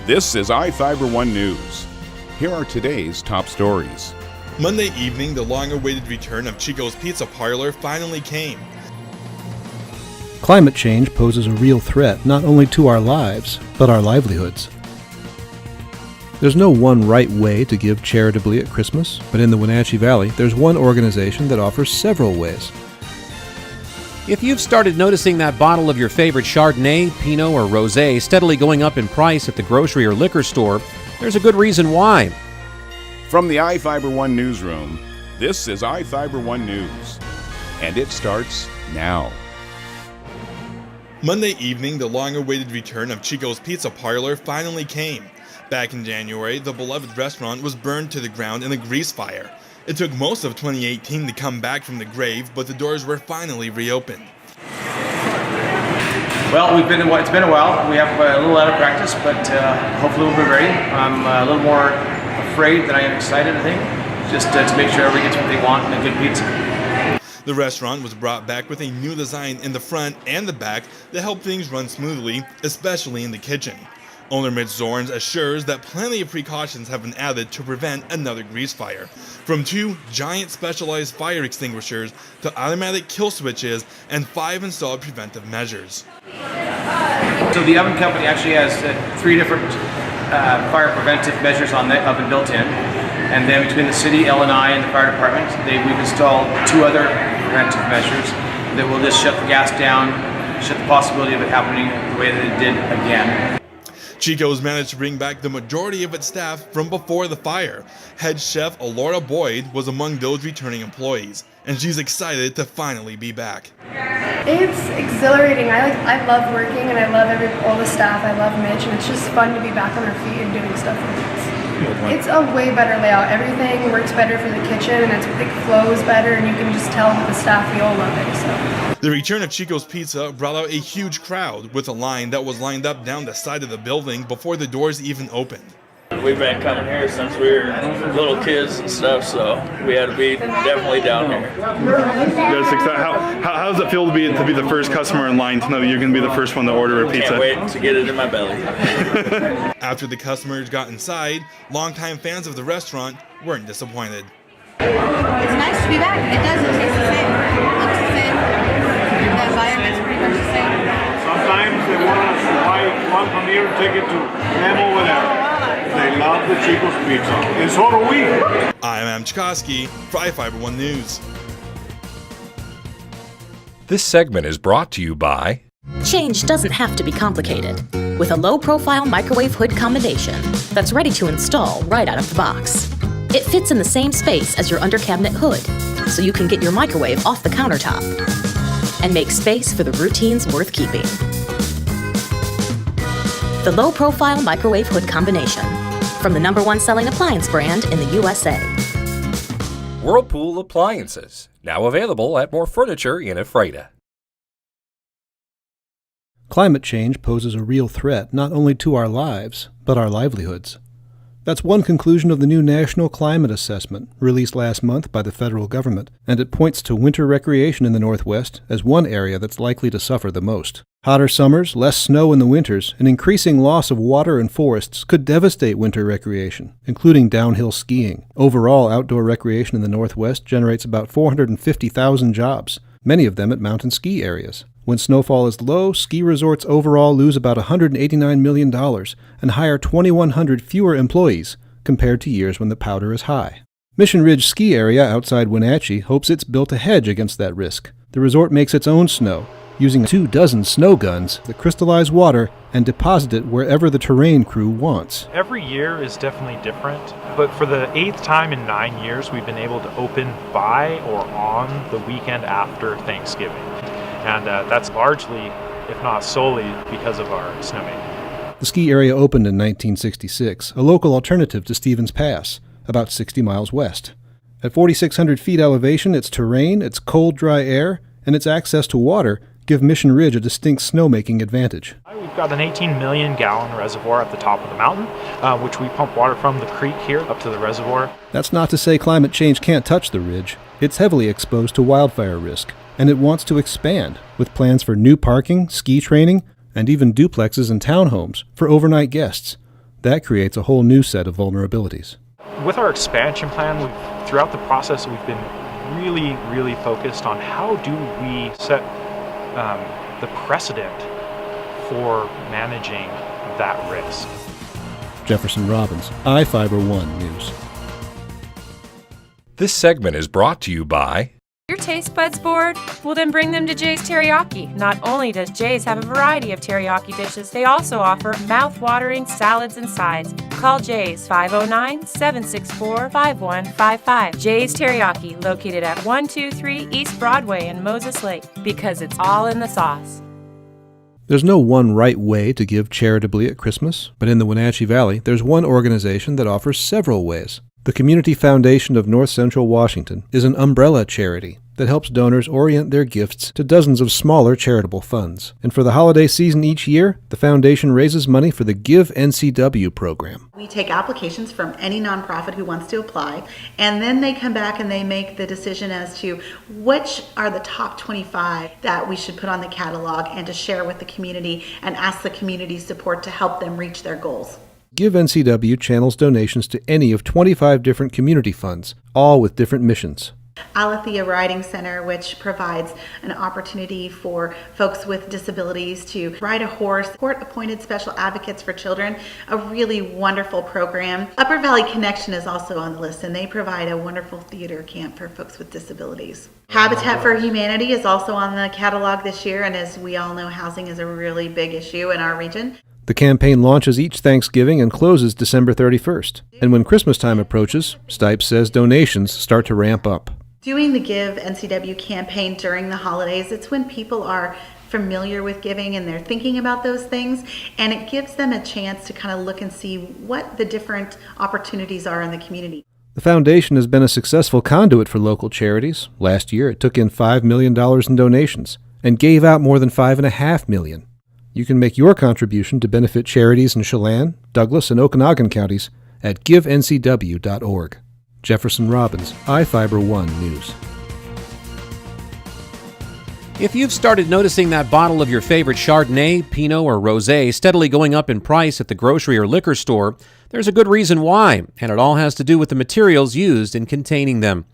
This is iFIBER 1 News. Here are today's top stories. Monday evening, the long-awaited return of Chico's Pizza Parlor finally came. Climate change poses a real threat not only to our lives, but our livelihoods. There's no one right way to give charitably at Christmas, but in the Wenatchee Valley, there's one organization that offers several ways. If you've started noticing that bottle of your favorite Chardonnay, Pinot, or Rosé steadily going up in price at the grocery or liquor store, there's a good reason why. From the iFIBER 1 newsroom, this is iFIBER 1 News, and it starts now. Monday evening, the long-awaited return of Chico's Pizza Parlor finally came. Back in January, the beloved restaurant was burned to the ground in a grease fire. It took most of 2018 to come back from the grave, but the doors were finally reopened. Well, it's been a while. We have a little out of practice, but hopefully we'll be ready. I'm a little more afraid than I am excited, I think, just to make sure everybody gets what they want and a good pizza. The restaurant was brought back with a new design in the front and the back that helped things run smoothly, especially in the kitchen. Owner Mitch Zorns assures that plenty of precautions have been added to prevent another grease fire. From 2 giant specialized fire extinguishers to automatic kill switches and 5 installed preventive measures. So the oven company actually has 3 different fire preventive measures on the oven built in. And then between the city, LNI, and the fire department, we've installed 2 other preventive measures that will just shut the gas down, shut the possibility of it happening the way that it did again. Chico's managed to bring back the majority of its staff from before the fire. Head chef Alora Boyd was among those returning employees, and she's excited to finally be back. It's exhilarating. I love working, and I love all the staff. I love Mitch, and it's just fun to be back on our feet and doing stuff with it. It's a way better layout. Everything works better for the kitchen, and it flows better, and you can just tell with the staff we all love it. So. The return of Chico's Pizza brought out a huge crowd with a line that was lined up down the side of the building before the doors even opened. We've been coming here since we were little kids and stuff, so we had to be definitely down here. How does it feel to be the first customer in line, to know that you're going to be the first one to order a pizza? Can't wait to get it in my belly. After the customers got inside, longtime fans of the restaurant weren't disappointed. It's nice to be back. It doesn't taste the same. It looks the same. The environment's pretty much the same. Sometimes they want us to buy one from here and take it to them over there. They love the Chico's Pizza, and so do we. I'm Am Chikoski for iFIBER 1 News. This segment is brought to you by... Change doesn't have to be complicated. With a low-profile microwave hood combination that's ready to install right out of the box. It fits in the same space as your under-cabinet hood, so you can get your microwave off the countertop and make space for the routines worth keeping. The low-profile microwave hood combination, from the #1 selling appliance brand in the USA. Whirlpool Appliances, now available at more furniture in Ephrata. Climate change poses a real threat not only to our lives, but our livelihoods. That's one conclusion of the new National Climate Assessment, released last month by the federal government, and it points to winter recreation in the Northwest as one area that's likely to suffer the most. Hotter summers, less snow in the winters, and increasing loss of water and forests could devastate winter recreation, including downhill skiing. Overall, outdoor recreation in the Northwest generates about 450,000 jobs, many of them at mountain ski areas. When snowfall is low, ski resorts overall lose about $189 million and hire 2,100 fewer employees compared to years when the powder is high. Mission Ridge Ski Area outside Wenatchee hopes it's built a hedge against that risk. The resort makes its own snow, using 24 snow guns that crystallize water and deposit it wherever the terrain crew wants. Every year is definitely different, but for the 8th time in 9 years, we've been able to open by or on the weekend after Thanksgiving. And that's largely, if not solely, because of our snowmaking. The ski area opened in 1966, a local alternative to Stevens Pass, about 60 miles west. At 4,600 feet elevation, its terrain, its cold, dry air, and its access to water give Mission Ridge a distinct snowmaking advantage. We've got an 18 million gallon reservoir at the top of the mountain, which we pump water from the creek here up to the reservoir. That's not to say climate change can't touch the ridge. It's heavily exposed to wildfire risk, and it wants to expand, with plans for new parking, ski training, and even duplexes and townhomes for overnight guests. That creates a whole new set of vulnerabilities. With our expansion plan, throughout the process, we've been really focused on how do we set the precedent for managing that risk. Jefferson Robbins, iFIBER 1 News. This segment is brought to you by Your taste buds bored? Well, then bring them to Jay's Teriyaki. Not only does Jay's have a variety of teriyaki dishes, they also offer mouth-watering salads and sides. Call Jay's 509-764-5155. Jay's Teriyaki, located at 123 East Broadway in Moses Lake, because it's all in the sauce. There's no one right way to give charitably at Christmas, but in the Wenatchee Valley, there's one organization that offers several ways. The Community Foundation of North Central Washington is an umbrella charity that helps donors orient their gifts to dozens of smaller charitable funds. And for the holiday season each year, the foundation raises money for the Give NCW program. We take applications from any nonprofit who wants to apply, and then they come back and they make the decision as to which are the top 25 that we should put on the catalog and to share with the community and ask the community's support to help them reach their goals. Give NCW channels donations to any of 25 different community funds, all with different missions. Alethea Riding Center, which provides an opportunity for folks with disabilities to ride a horse, court-appointed special advocates for children, a really wonderful program. Upper Valley Connection is also on the list, and they provide a wonderful theater camp for folks with disabilities. Habitat for Humanity is also on the catalog this year, and as we all know, housing is a really big issue in our region. The campaign launches each Thanksgiving and closes December 31st. And when Christmas time approaches, Stipes says donations start to ramp up. Doing the Give NCW campaign during the holidays, it's when people are familiar with giving and they're thinking about those things, and it gives them a chance to kind of look and see what the different opportunities are in the community. The foundation has been a successful conduit for local charities. Last year, it took in $5 million in donations and gave out more than $5.5 million. You can make your contribution to benefit charities in Chelan, Douglas, and Okanagan counties at givencw.org. Jefferson Robbins, iFIBER 1 News. If you've started noticing that bottle of your favorite Chardonnay, Pinot, or Rosé steadily going up in price at the grocery or liquor store, there's a good reason why, and it all has to do with the materials used in containing them.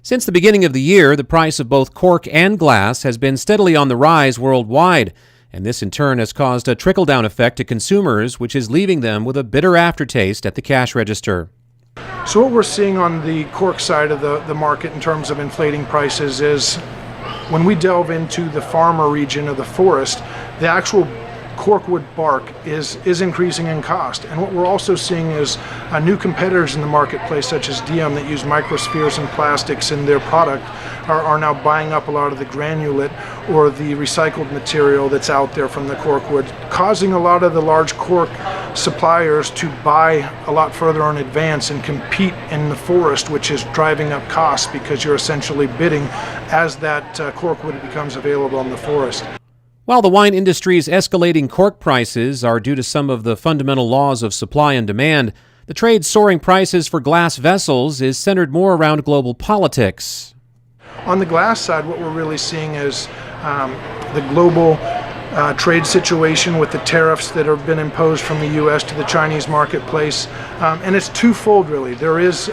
Since the beginning of the year, the price of both cork and glass has been steadily on the rise worldwide, and this in turn has caused a trickle-down effect to consumers, which is leaving them with a bitter aftertaste at the cash register. So what we're seeing on the cork side of the market in terms of inflating prices is when we delve into the farmer region of the forest, the actual corkwood bark is increasing in cost. And what we're also seeing is new competitors in the marketplace, such as DM, that use microspheres and plastics in their product, are now buying up a lot of the granulate or the recycled material that's out there from the corkwood, causing a lot of the large cork suppliers to buy a lot further in advance and compete in the forest, which is driving up costs because you're essentially bidding as that corkwood becomes available in the forest. While the wine industry's escalating cork prices are due to some of the fundamental laws of supply and demand, the trade's soaring prices for glass vessels is centered more around global politics. On the glass side, what we're really seeing is the global trade situation with the tariffs that have been imposed from the U.S. to the Chinese marketplace. And it's twofold, really. There is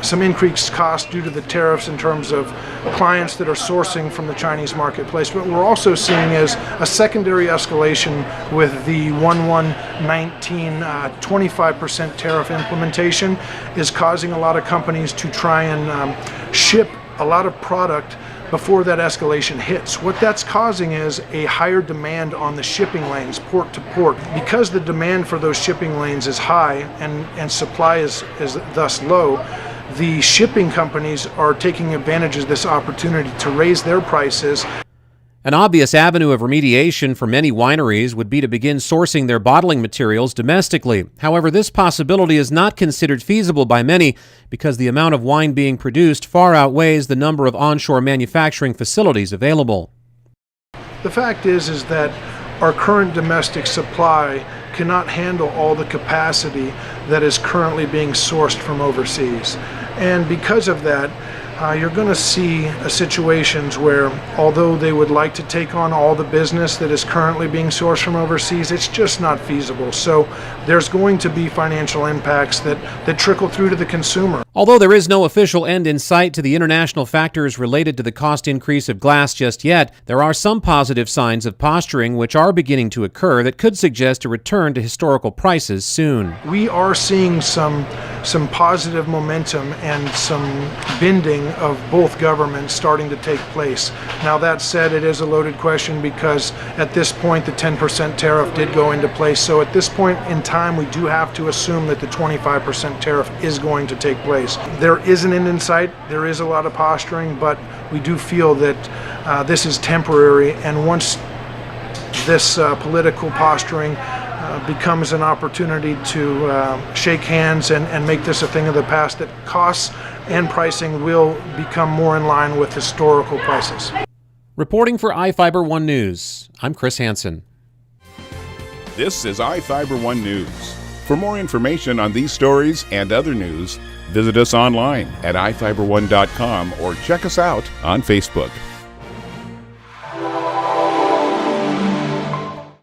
some increased cost due to the tariffs in terms of clients that are sourcing from the Chinese marketplace. But what we're also seeing is a secondary escalation with the 1/1/19 25% tariff implementation is causing a lot of companies to try and ship a lot of product before that escalation hits. What that's causing is a higher demand on the shipping lanes, port to port. Because the demand for those shipping lanes is high and supply is thus low, the shipping companies are taking advantage of this opportunity to raise their prices. An obvious avenue of remediation for many wineries would be to begin sourcing their bottling materials domestically. However, this possibility is not considered feasible by many because the amount of wine being produced far outweighs the number of onshore manufacturing facilities available. The fact is that our current domestic supply cannot handle all the capacity that is currently being sourced from overseas. And because of that, you're going to see situations where, although they would like to take on all the business that is currently being sourced from overseas, it's just not feasible. So there's going to be financial impacts that trickle through to the consumer. Although there is no official end in sight to the international factors related to the cost increase of glass just yet, there are some positive signs of posturing which are beginning to occur that could suggest a return to historical prices soon. We are seeing some positive momentum and some bending of both governments starting to take place. Now that said, it is a loaded question because at this point the 10% tariff did go into place. So at this point in time we do have to assume that the 25% tariff is going to take place. There is an end in sight, there is a lot of posturing, but we do feel that this is temporary, and once this political posturing becomes an opportunity to shake hands and make this a thing of the past, that costs and pricing will become more in line with historical prices. Reporting for iFIBER 1 News, I'm Chris Hansen. This is iFIBER 1 News. For more information on these stories and other news, visit us online at iFiber1.com or check us out on Facebook.